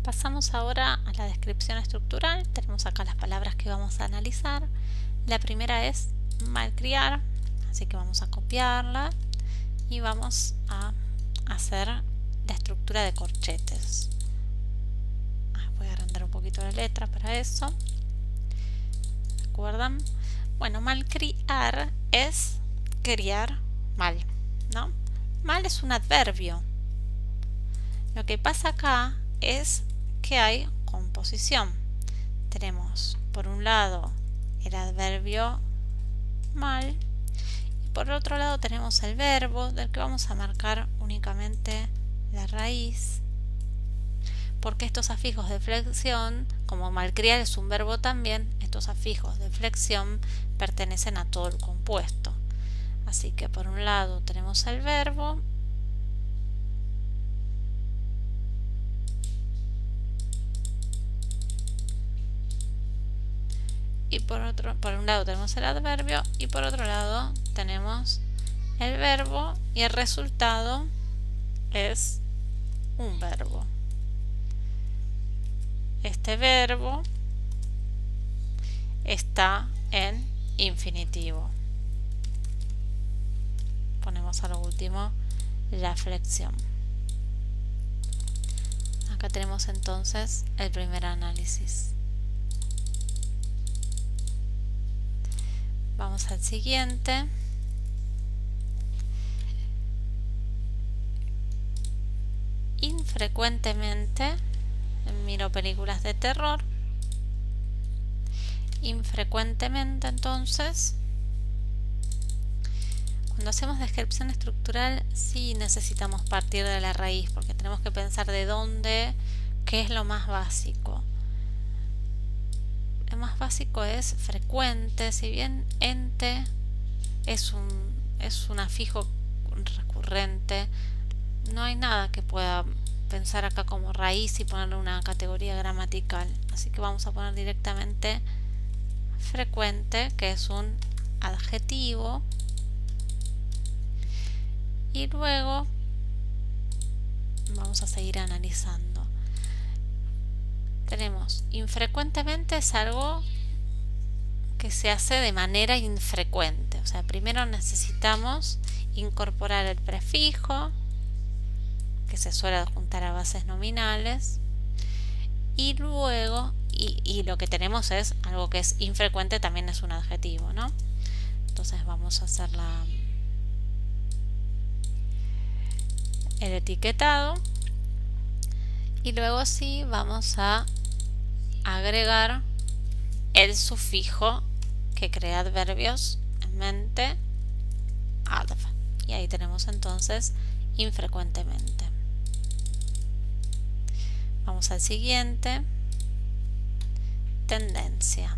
Pasamos ahora a la descripción estructural. Tenemos acá las palabras que vamos a analizar. La primera es malcriar, así que vamos a copiarla y vamos a hacer la estructura de corchetes. Voy a agrandar un poquito la letra para eso. ¿Recuerdan? Bueno, malcriar es criar mal, ¿no? Mal es un adverbio. Lo que pasa acá es que hay composición. Tenemos por un lado el adverbio mal y por otro lado tenemos el verbo del que vamos a marcar únicamente la raíz, porque estos afijos de flexión, como malcriar es un verbo también, estos afijos de flexión pertenecen a todo el compuesto. Así que por un lado tenemos el verbo y por un lado tenemos el adverbio y por otro lado tenemos el verbo y el resultado es un verbo. Este verbo está en infinitivo. Ponemos a lo último la flexión. Acá tenemos entonces el primer análisis. Vamos al siguiente. Infrecuentemente miro películas de terror. Infrecuentemente, entonces, cuando hacemos descripción estructural sí necesitamos partir de la raíz, porque tenemos que pensar de dónde, qué es lo más básico. Lo más básico es frecuente, si bien ente es un afijo recurrente, no hay nada que pueda pensar acá como raíz y ponerle una categoría gramatical, así que vamos a poner directamente frecuente, que es un adjetivo, y luego vamos a seguir analizando. Tenemos infrecuentemente, es algo que se hace de manera infrecuente, o sea, primero necesitamos incorporar el prefijo que se suele adjuntar a bases nominales y luego y lo que tenemos es algo que es infrecuente, también es un adjetivo, ¿no? Entonces vamos a hacer el etiquetado y luego sí vamos a agregar el sufijo que crea adverbios en mente, adv, y ahí tenemos entonces infrecuentemente. Vamos al siguiente, tendencia.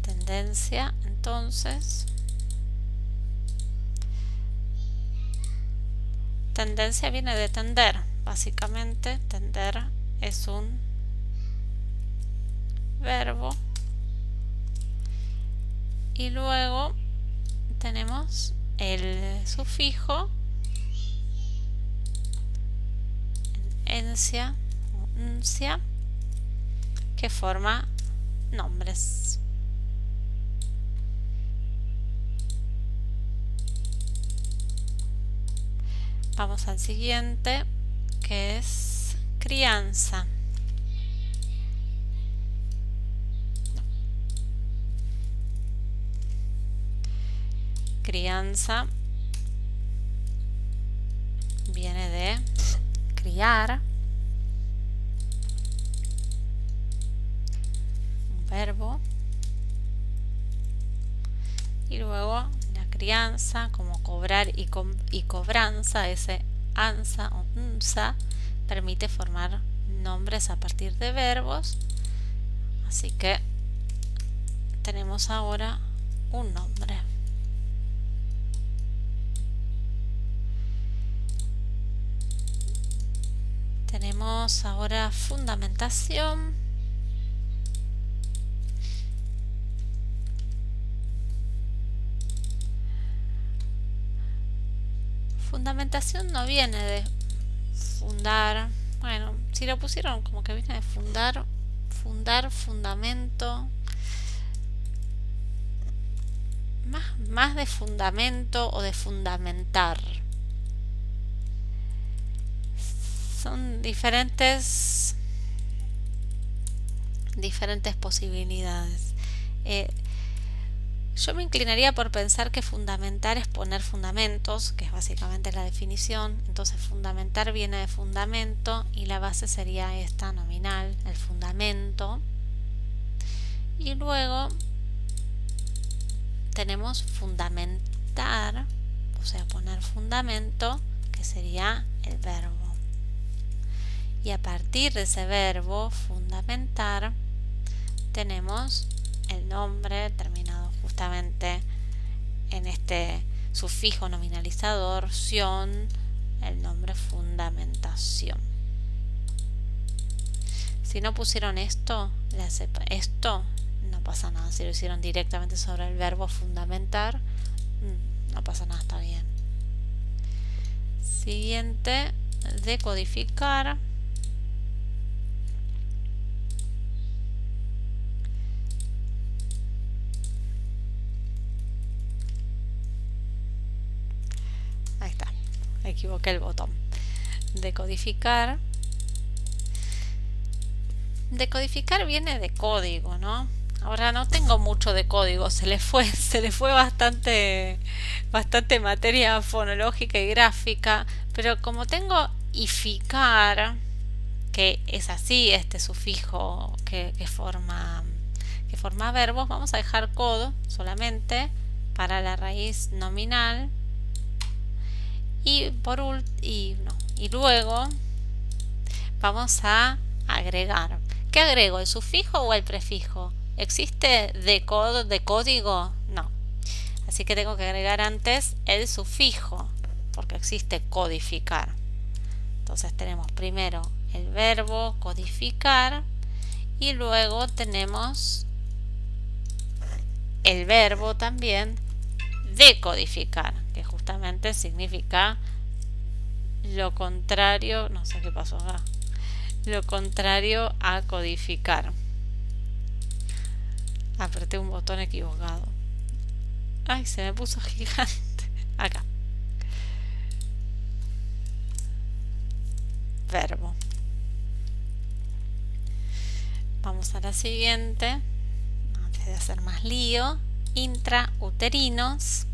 Tendencia, entonces, tendencia viene de tender, básicamente tender es un verbo y luego tenemos el sufijo encia o uncia que forma nombres. Vamos al siguiente, que es crianza. Crianza viene de criar, un verbo, y luego la crianza como cobrar y cobranza, ese ansa o unsa, permite formar nombres a partir de verbos, así que tenemos ahora un nombre. Tenemos ahora fundamentación. Fundamentación no viene de fundar. Bueno, si lo pusieron como que viene de fundar, fundamento. Más de fundamento o de fundamentar. Son diferentes posibilidades. Yo me inclinaría por pensar que fundamentar es poner fundamentos, que es básicamente la definición. Entonces fundamentar viene de fundamento y la base sería esta nominal, el fundamento. Y luego tenemos fundamentar, o sea, poner fundamento, que sería el verbo. Y a partir de ese verbo, fundamentar, tenemos el nombre terminado justamente en este sufijo nominalizador, ción, el nombre fundamentación. Si no pusieron esto no pasa nada. Si lo hicieron directamente sobre el verbo fundamentar, no pasa nada, está bien. Siguiente, decodificar. Ahí está, equivoqué el botón. Decodificar. Decodificar viene de código, ¿no? Ahora no tengo mucho de código, se le fue bastante materia fonológica y gráfica, pero como tengo ificar, que es así este sufijo que forma verbos, vamos a dejar codo solamente para la raíz nominal y luego vamos a agregar. ¿Qué agrego? ¿El sufijo o el prefijo? ¿Existe de código? No. Así que tengo que agregar antes el sufijo, porque existe codificar. Entonces tenemos primero el verbo codificar y luego tenemos el verbo también decodificar, que justamente significa lo contrario, no sé qué pasó acá, lo contrario a codificar. Apreté un botón equivocado. Ay, se me puso gigante. Acá. Verbo. Vamos a la siguiente. Antes de hacer más lío. Intrauterinos.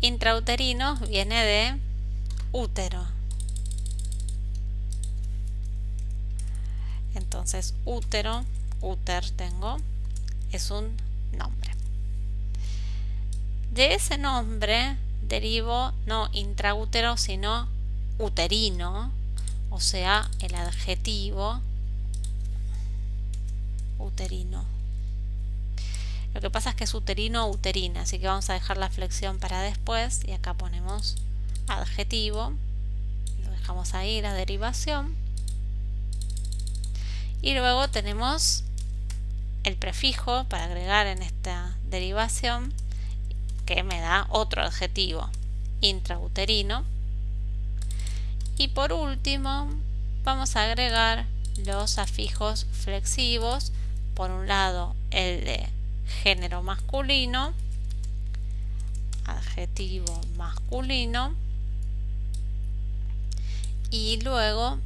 Intrauterinos viene de útero. Entonces, útero, tengo, es un nombre. De ese nombre derivo no intraútero, sino uterino, o sea, el adjetivo uterino. Lo que pasa es que es uterino o uterina, así que vamos a dejar la flexión para después y acá ponemos adjetivo, lo dejamos ahí, la derivación. Y luego tenemos el prefijo para agregar en esta derivación que me da otro adjetivo, intrauterino. Y por último vamos a agregar los afijos flexivos. Por un lado el de género masculino, adjetivo masculino, y luego,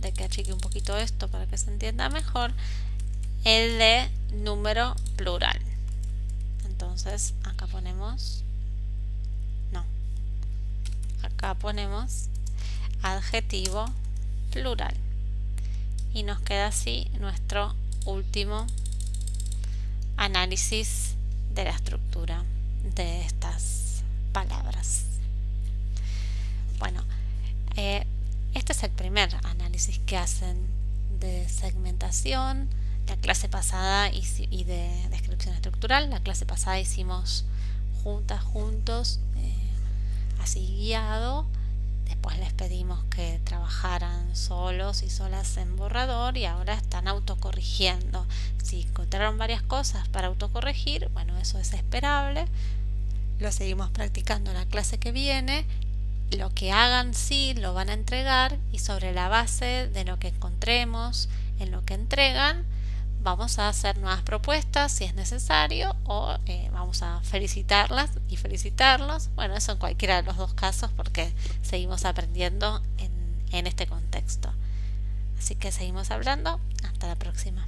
de que achique un poquito esto para que se entienda mejor, el de número plural. Entonces acá ponemos adjetivo plural y nos queda así nuestro último análisis de la estructura de estas palabras. Bueno, este es el primer análisis que hacen de segmentación. La clase pasada y de descripción estructural, la clase pasada hicimos juntos, así guiado. Después les pedimos que trabajaran solos y solas en borrador y ahora están autocorrigiendo. Si encontraron varias cosas para autocorregir, bueno, eso es esperable. Lo seguimos practicando en la clase que viene lo que hagan sí lo van a entregar y sobre la base de lo que encontremos en lo que entregan vamos a hacer nuevas propuestas si es necesario o vamos a felicitarlas y felicitarlos. Bueno, eso en cualquiera de los dos casos porque seguimos aprendiendo en este contexto. Así que seguimos hablando. Hasta la próxima.